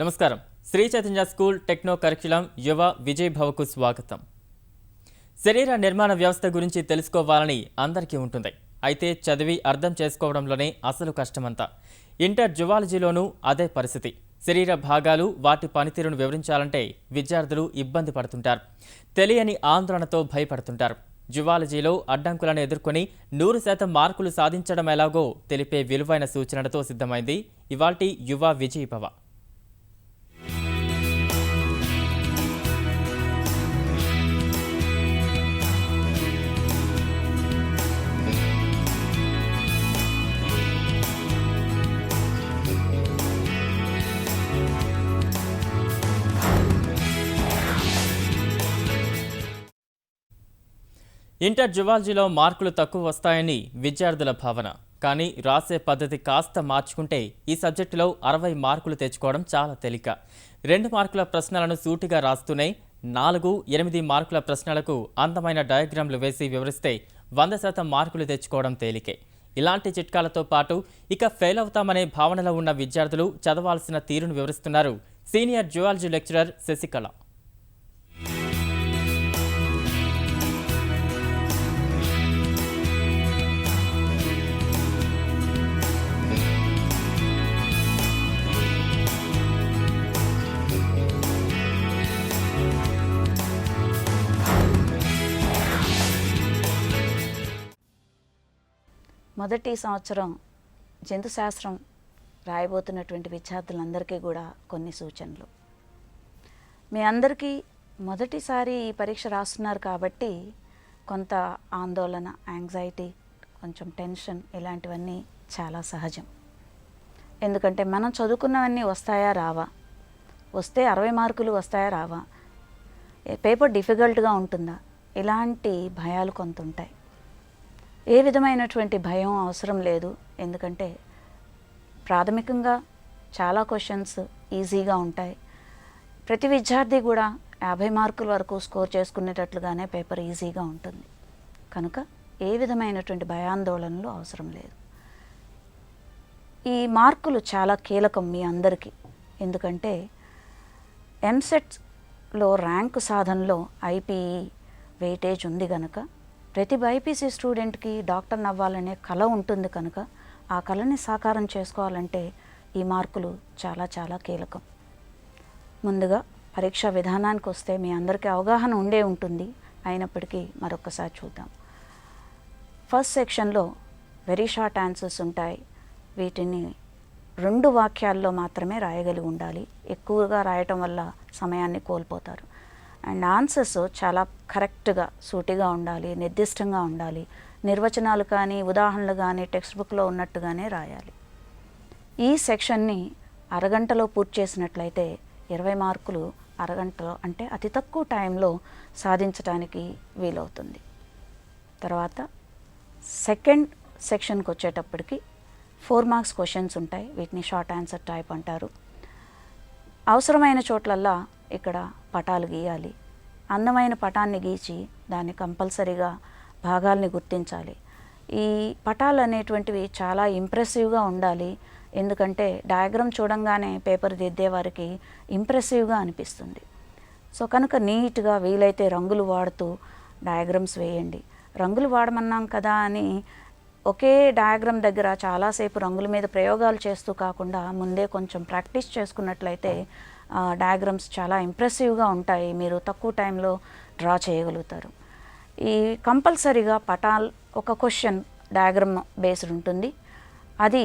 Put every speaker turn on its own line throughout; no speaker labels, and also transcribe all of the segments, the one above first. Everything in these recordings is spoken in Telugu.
నమస్కారం. Shri Chaitanya school techno curriculum యువ విజయ్ భవకు స్వాగతం. శరీర నిర్మాణ వ్యవస్థ గురించి తెలుసుకోవాలని అందరికీ ఉంటుంది. అయితే చదివి అర్థం చేసుకోవడంలోనే అసలు కష్టమంతా. ఇంటర్ జువాలజీలోనూ అదే పరిస్థితి. శరీర భాగాలు వాటి పనితీరును వివరించాలంటే విద్యార్థులు ఇబ్బంది పడుతుంటారు. తెలియని ఆందోళనతో భయపడుతుంటారు. జువాలజీలో అడ్డంకులను ఎదుర్కొని 100% మార్కులు సాధించడం ఎలాగో తెలిపే విలువైన సూచనలతో సిద్ధమైంది ఇవాల్టి యువ విజయ్ భవ. ఇంటర్ జువాలజీలో మార్కులు తక్కువ వస్తాయని విద్యార్థుల భావన. కానీ రాసే పద్ధతి కాస్త మార్చుకుంటే ఈ సబ్జెక్టులో 60 మార్కులు తెచ్చుకోవడం చాలా తేలిక. 2 మార్కుల ప్రశ్నలను సూటిగా రాస్తూనే 4, 8 మార్కుల ప్రశ్నలకు అందమైన డయాగ్రామ్లు వేసి వివరిస్తే 100% మార్కులు తెచ్చుకోవడం తేలికే. ఇలాంటి చిట్కాలతో పాటు ఇక ఫెయిల్ అవుతామనే భావనలో ఉన్న విద్యార్థులు చదవాల్సిన తీరును వివరిస్తున్నారు సీనియర్ జువాలజీ లెక్చరర్ శశికళ.
మొదటి సంవత్సరం జంతుశాస్త్రం రాయబోతున్నటువంటి విద్యార్థులందరికీ కూడా కొన్ని సూచనలు. మీ అందరికీ మొదటిసారి ఈ పరీక్ష రాస్తున్నారు కాబట్టి కొంత ఆందోళన, యాంగ్జైటీ, కొంచెం టెన్షన్ ఇలాంటివన్నీ చాలా సహజం. ఎందుకంటే మనం చదువుకున్నవన్నీ వస్తాయా రావా, వస్తే 60 మార్కులు వస్తాయా రావా, పేపర్ డిఫికల్ట్గా ఉంటుందా, ఇలాంటి భయాలు కొంత ఉంటాయి. ఏ విధమైనటువంటి భయం అవసరం లేదు. ఎందుకంటే ప్రాథమికంగా చాలా క్వశ్చన్స్ ఈజీగా ఉంటాయి. ప్రతి విద్యార్థి కూడా 50 మార్కుల వరకు స్కోర్ చేసుకునేటట్లుగానే పేపర్ ఈజీగా ఉంటుంది. కనుక ఏ విధమైనటువంటి భయాందోళనలు అవసరం లేదు. ఈ మార్కులు చాలా కీలకం మీ అందరికీ. ఎందుకంటే ఎంసెట్స్లో ర్యాంకు సాధనలో ఐపీఈ వెయిటేజ్ ఉంది కనుక ప్రతి బైపీసీ స్టూడెంట్కి డాక్టర్ అవ్వాలనే కళ ఉంటుంది కనుక ఆ కళని సాకారం చేసుకోవాలంటే ఈ మార్కులు చాలా చాలా కీలకం. ముందుగా పరీక్షా విధానానికి వస్తే మీ అందరికీ అవగాహన ఉండే ఉంటుంది. అయినప్పటికీ మరొకసారి చూద్దాం. ఫస్ట్ సెక్షన్లో వెరీ షార్ట్ ఆన్సర్స్ ఉంటాయి. వీటిని 2 వాక్యాల్లో మాత్రమే రాయగలిగి ఉండాలి. ఎక్కువగా రాయటం వల్ల సమయాన్ని కోల్పోతారు. అండ్ ఆన్సర్స్ చాలా కరెక్ట్గా, సూటిగా ఉండాలి, నిర్దిష్టంగా ఉండాలి. నిర్వచనాలు కానీ ఉదాహరణలు కానీ టెక్స్ట్ బుక్లో ఉన్నట్టుగానే రాయాలి. ఈ సెక్షన్ని అరగంటలో పూర్తి చేసినట్లయితే 20 మార్కులు అరగంటలో, అంటే అతి తక్కువ టైంలో సాధించడానికి వీలవుతుంది. తర్వాత సెకండ్ సెక్షన్కి వచ్చేటప్పటికి 4 మార్క్స్ క్వశ్చన్స్ ఉంటాయి. వీటిని షార్ట్ ఆన్సర్ టైప్ అంటారు. అవసరమైన చోట్లల్లా ఇక్కడ పటాలు గీయాలి. అందమైన పటాన్ని గీచి దాన్ని కంపల్సరీగా భాగాల్ని గుర్తించాలి. ఈ పటాలు అనేటువంటివి చాలా ఇంప్రెసివ్గా ఉండాలి. ఎందుకంటే డయాగ్రామ్ చూడంగానే పేపర్ దిద్దే వారికి ఇంప్రెసివ్గా అనిపిస్తుంది. సో కనుక నీట్గా వీలైతే రంగులు వాడుతూ డయాగ్రామ్స్ వేయండి. రంగులు వాడమన్నాం కదా అని ఒకే డయాగ్రామ్ దగ్గర చాలాసేపు రంగుల మీద ప్రయోగాలు చేస్తూ కాకుండా ముందే కొంచెం ప్రాక్టీస్ చేసుకున్నట్లయితే డయాగ్రామ్స్ చాలా ఇంప్రెసివ్గా ఉంటాయి. మీరు తక్కువ టైంలో డ్రా చేయగలుగుతారు. ఈ కంపల్సరీగా ఒక క్వశ్చన్ డయాగ్రామ్ బేస్డ్ ఉంటుంది. అది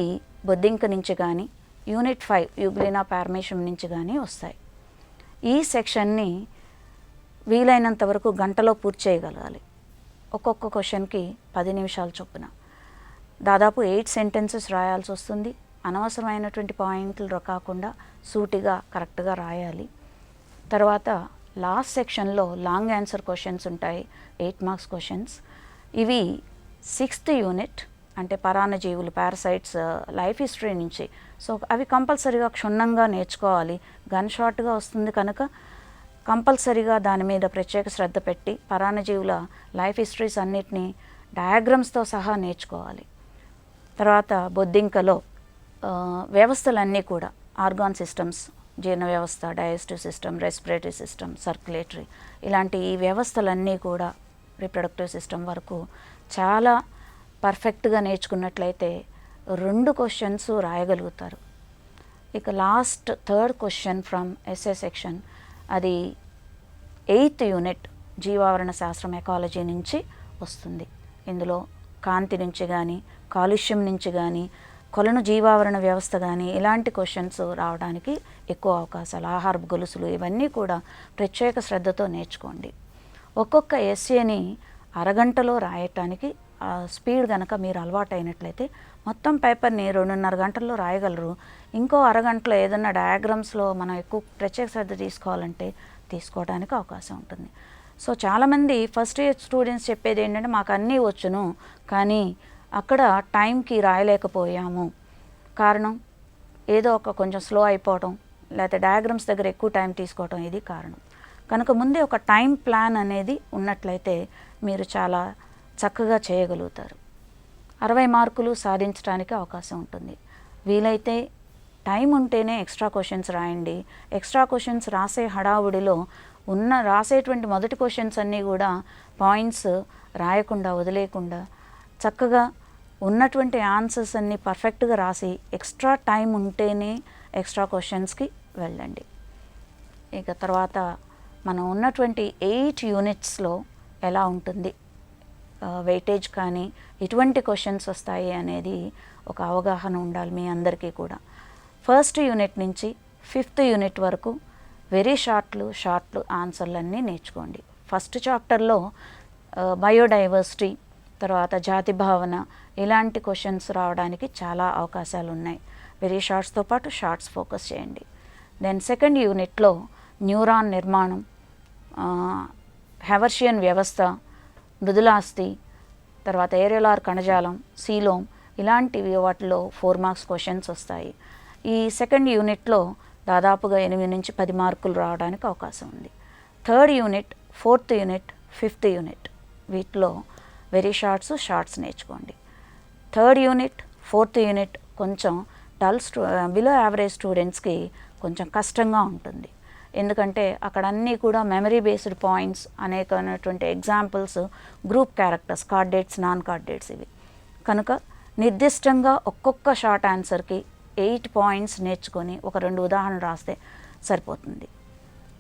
బొద్దింక నుంచి కానీ యూనిట్ 5 యూగ్లినా పార్మేషం నుంచి కానీ వస్తాయి. ఈ సెక్షన్ని వీలైనంత వరకు గంటలో పూర్తి చేయగలగాలి. ఒక్కొక్క క్వశ్చన్కి 10 నిమిషాల చొప్పున దాదాపు 8 సెంటెన్సెస్ రాయాల్సి వస్తుంది. అనవసరమైనటువంటి పాయింట్లు కాకుండా సూటిగా కరెక్ట్గా రాయాలి. తర్వాత లాస్ట్ సెక్షన్లో లాంగ్ ఆన్సర్ క్వశ్చన్స్ ఉంటాయి, 8 మార్క్స్ క్వశ్చన్స్. ఇవి 6th యూనిట్, అంటే పరాన్నజీవులు, పారసైట్స్ లైఫ్ హిస్టరీ నుంచి. సో అవి కంపల్సరీగా క్షుణ్ణంగా నేర్చుకోవాలి. గన్ షార్ట్గా వస్తుంది కనుక కంపల్సరీగా దాని మీద ప్రత్యేక శ్రద్ధ పెట్టి పరాన్నజీవుల లైఫ్ హిస్టరీస్ అన్నిటినీ డయాగ్రామ్స్తో సహా నేర్చుకోవాలి. తర్వాత బొద్దింకలో వ్యవస్థలన్నీ కూడా ఆర్గాన్ సిస్టమ్స్ జీర్ణ వ్యవస్థ, digestive system, respiratory system, circulatory, ఇలాంటి ఈ వ్యవస్థలన్నీ కూడా రీప్రొడక్టివ్ సిస్టమ్ వరకు చాలా పర్ఫెక్ట్గా నేర్చుకున్నట్లయితే 2 క్వశ్చన్స్ రాయగలుగుతారు. ఇక last third question from SA section, అది 8th యూనిట్ జీవావరణ శాస్త్రం ఎకాలజీ నుంచి వస్తుంది. ఇందులో కాంతి నుంచి కానీ, కాలుష్యం నుంచి కానీ, కొలను జీవావరణ వ్యవస్థ కానీ ఇలాంటి క్వశ్చన్స్ రావడానికి ఎక్కువ అవకాశాలు. ఆహారపు గొలుసులు ఇవన్నీ కూడా ప్రత్యేక శ్రద్ధతో నేర్చుకోండి. ఒక్కొక్క ఎస్ఏని అరగంటలో రాయటానికి స్పీడ్ కనుక మీరు అలవాటు అయినట్లయితే మొత్తం పేపర్ని 2.5 గంటల్లో రాయగలరు. ఇంకో అరగంటలో ఏదన్నా డయాగ్రామ్స్లో మనం ఎక్కువ ప్రత్యేక శ్రద్ధ తీసుకోవాలంటే తీసుకోవడానికి అవకాశం ఉంటుంది. సో చాలామంది ఫస్ట్ ఇయర్ స్టూడెంట్స్ చెప్పేది ఏంటంటే మాకు అన్నీ వచ్చును, కానీ అక్కడ టైంకి రాయలేకపోయాము. కారణం ఏదో ఒక కొంచెం స్లో అయిపోవటం, లేకపోతే డయాగ్రామ్స్ దగ్గర ఎక్కువ టైం తీసుకోవటం, ఇది కారణం. కనుక ముందే ఒక టైం ప్లాన్ అనేది ఉన్నట్లయితే మీరు చాలా చక్కగా చేయగలుగుతారు. 60 మార్కులు సాధించడానికి అవకాశం ఉంటుంది. వీలైతే టైం ఉంటేనే ఎక్స్ట్రా క్వశ్చన్స్ రాయండి. ఎక్స్ట్రా క్వశ్చన్స్ రాసే హడావుడిలో రాసేటువంటి మొదటి క్వశ్చన్స్ అన్నీ కూడా పాయింట్స్ రాయకుండా వదిలేయకుండా చక్కగా ఉన్నటువంటి ఆన్సర్స్ అన్నీ పర్ఫెక్ట్గా రాసి ఎక్స్ట్రా టైం ఉంటేనే ఎక్స్ట్రా క్వశ్చన్స్కి వెళ్ళండి. ఇక తర్వాత మనం ఉన్నటువంటి 8 యూనిట్స్లో ఎలా ఉంటుంది, వెయిటేజ్ కానీ ఎటువంటి క్వశ్చన్స్ వస్తాయి అనేది ఒక అవగాహన ఉండాలి మీ అందరికీ కూడా. ఫస్ట్ యూనిట్ నుంచి 5th యూనిట్ వరకు వెరీ షార్ట్లు ఆన్సర్లు అన్నీ నేర్చుకోండి. ఫస్ట్ చాప్టర్లో బయోడైవర్సిటీ, తర్వాత జాతి భావన ఇలాంటి క్వశ్చన్స్ రావడానికి చాలా అవకాశాలు ఉన్నాయి. వెరీ షార్ట్స్తో పాటు షార్ట్స్ ఫోకస్ చేయండి. దెన్ సెకండ్ యూనిట్లో న్యూరాన్ నిర్మాణం, హెవర్షియన్ వ్యవస్థ, మృదులాస్థి, తర్వాత ఏరియలార్ కణజాలం, సీలోమ్ ఇలాంటివి వాటిలో 4 మార్క్స్ క్వశ్చన్స్ వస్తాయి. ఈ సెకండ్ యూనిట్లో దాదాపుగా 8 నుంచి 10 మార్కులు రావడానికి అవకాశం ఉంది. Third unit, 4th unit, 5th unit వీటిలో వెరీ షార్ట్స్ నేర్చుకోండి. థర్డ్ యూనిట్, 4th యూనిట్ కొంచెం బిలో యావరేజ్ స్టూడెంట్స్కి కొంచెం కష్టంగా ఉంటుంది. ఎందుకంటే అక్కడ అన్నీ కూడా మెమరీ బేస్డ్ పాయింట్స్, అనేకమైనటువంటి examples, group characters, chordates, non chordates ఇవి. కనుక నిర్దిష్టంగా ఒక్కొక్క షార్ట్ ఆన్సర్కి 8 పాయింట్స్ నేర్చుకొని ఒక 2 ఉదాహరణలు రాస్తే సరిపోతుంది.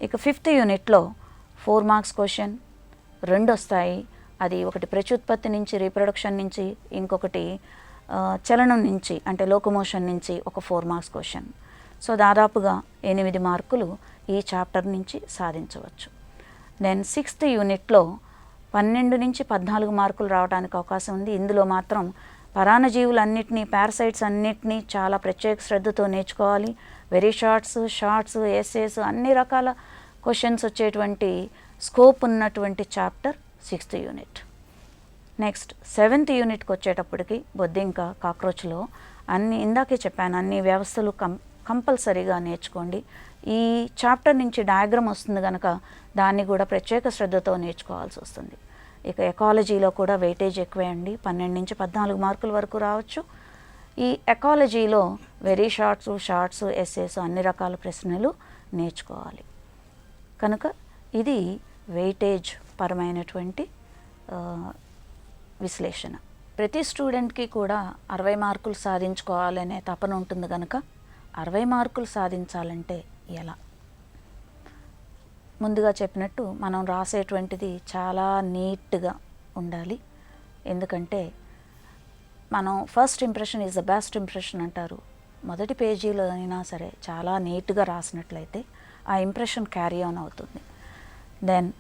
ఇక 5th యూనిట్లో 4 మార్క్స్ క్వశ్చన్ 2 వస్తాయి. అది ఒకటి ప్రత్యుత్పత్తి నుంచి, రీప్రొడక్షన్ నుంచి, ఇంకొకటి చలనం నుంచి అంటే లోకోమోషన్ నుంచి ఒక 4 మార్క్స్ క్వశ్చన్. సో దాదాపుగా 8 మార్కులు ఈ చాప్టర్ నుంచి సాధించవచ్చు. దెన్ 6th యూనిట్లో 12 నుంచి 14 మార్కులు రావడానికి అవకాశం ఉంది. ఇందులో మాత్రం పరాన్నజీవులన్నిటినీ, పారసైట్స్ అన్నిటినీ చాలా ప్రత్యేక శ్రద్ధతో నేర్చుకోవాలి. వెరీ షార్ట్స్, ఎస్సేస్ అన్ని రకాల క్వశ్చన్స్ వచ్చేటువంటి స్కోప్ ఉన్నటువంటి chapter 6th unit. Next 7th యూనిట్కి వచ్చేటప్పటికి బొద్దింక, కాక్రోచ్లో ఇందాకే చెప్పాను, అన్ని వ్యవస్థలు కంపల్సరీగా నేర్చుకోండి. ఈ చాప్టర్ నుంచి డయాగ్రామ్ వస్తుంది కనుక దాన్ని కూడా ప్రత్యేక శ్రద్ధతో నేర్చుకోవాల్సి వస్తుంది. ఇక ఎకాలజీలో కూడా వెయిటేజ్ ఎక్కువే అండి, 12 నుంచి 14 మార్కుల వరకు రావచ్చు. ఈ ఎకాలజీలో వెరీ షార్ట్స్, ఎస్సేస్ అన్ని రకాల ప్రశ్నలు నేర్చుకోవాలి. కనుక ఇది వెయిటేజ్ పరమైనటువంటి విశ్లేషణ. ప్రతి స్టూడెంట్కి కూడా 60 మార్కులు సాధించుకోవాలనే తపన ఉంటుంది కనుక 60 మార్కులు సాధించాలంటే ఎలా? ముందుగా చెప్పినట్టు మనం రాసేటువంటిది చాలా నీట్గా ఉండాలి. ఎందుకంటే మనం first impression is the best impression అంటారు. మొదటి పేజీలో అయినా సరే చాలా నీట్గా రాసినట్లయితే ఆ ఇంప్రెషన్ క్యారీ ఆన్ అవుతుంది. దెన్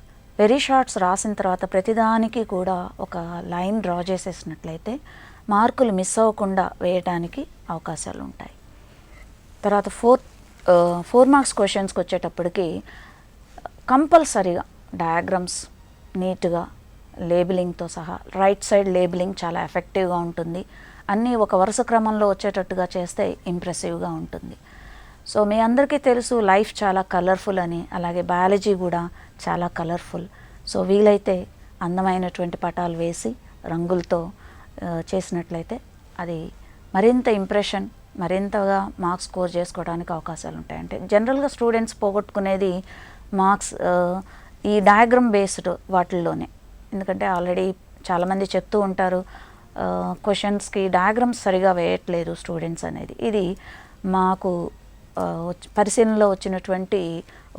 వెరీ షార్ట్స్ రాసిన తర్వాత ప్రతిదానికి కూడా ఒక లైన్ డ్రా చేసేసినట్లయితే మార్కులు మిస్ అవ్వకుండా వేయడానికి అవకాశాలు ఉంటాయి. తర్వాత 4 మార్క్స్ క్వశ్చన్స్కి వచ్చేటప్పటికి కంపల్సరీగా డయాగ్రామ్స్ నీట్గా, లేబులింగ్తో సహా, రైట్ సైడ్ లేబులింగ్ చాలా ఎఫెక్టివ్గా ఉంటుంది. అన్నీ ఒక వరుస క్రమంలో వచ్చేటట్టుగా చేస్తే ఇంప్రెసివ్గా ఉంటుంది. సో మీ అందరికీ తెలుసు లైఫ్ చాలా కలర్ఫుల్ అని, అలాగే బయాలజీ కూడా చాలా కలర్ఫుల్. సో వీలైతే అందమైనటువంటి పటాలు వేసి రంగులతో చేసినట్లయితే అది మరింత ఇంప్రెషన్ మరింతగా మార్క్స్ స్కోర్ చేసుకోవడానికి అవకాశాలు ఉంటాయి. అంటే జనరల్గా స్టూడెంట్స్ పోగొట్టుకునేది మార్క్స్ ఈ డయాగ్రామ్ బేస్డ్ వాటిల్లోనే. ఎందుకంటే ఆల్రెడీ చాలామంది చెప్తూ ఉంటారు క్వశ్చన్స్కి డయాగ్రామ్స్ సరిగా వేయట్లేదు స్టూడెంట్స్ అనేది. ఇది మాకు పరిశీలనలో వచ్చినటువంటి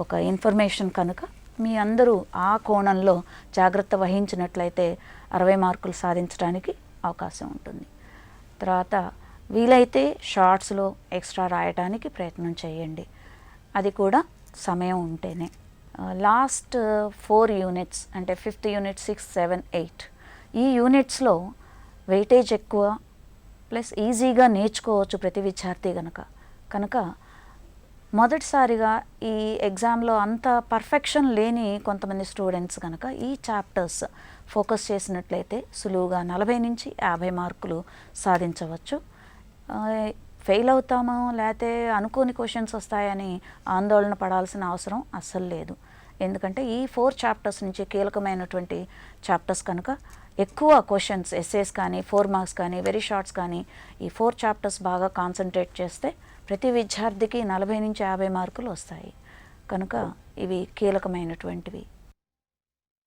ఒక ఇన్ఫర్మేషన్ కనుక మీ అందరూ ఆ కోణంలో జాగ్రత్త వహించినట్లయితే 60 మార్కులు సాధించడానికి అవకాశం ఉంటుంది. తర్వాత వీలైతే షార్ట్స్లో ఎక్స్ట్రా రాయడానికి ప్రయత్నం చేయండి, అది కూడా సమయం ఉంటేనే. లాస్ట్ 4 యూనిట్స్ అంటే 5th యూనిట్, 6, 7, 8 ఈ యూనిట్స్లో వెయిటేజ్ ఎక్కువ ప్లస్ ఈజీగా నేర్చుకోవచ్చు ప్రతి విద్యార్థి కనుక మొదటిసారిగా ఈ ఎగ్జామ్లో అంత పర్ఫెక్షన్ లేని కొంతమంది స్టూడెంట్స్ కనుక ఈ చాప్టర్స్ ఫోకస్ చేసినట్లయితే సులువుగా 40 నుంచి 50 మార్కులు సాధించవచ్చు. ఫెయిల్ అవుతామో లేకపోతే అనుకోని క్వశ్చన్స్ వస్తాయని ఆందోళన పడాల్సిన అవసరం అస్సలు లేదు. ఎందుకంటే ఈ 4 చాప్టర్స్ నుంచి కీలకమైనటువంటి చాప్టర్స్ కనుక ఎక్కువ క్వశ్చన్స్ ఎస్సేస్ కానీ 4 మార్క్స్ కానీ వెరీ షార్ట్స్ కానీ ఈ 4 చాప్టర్స్ బాగా కాన్సన్ట్రేట్ చేస్తే ప్రతి విద్యార్థికి 40 నుంచి 50 మార్కులు వస్తాయి. కనుక ఇవి కీలకమైనటువంటివి.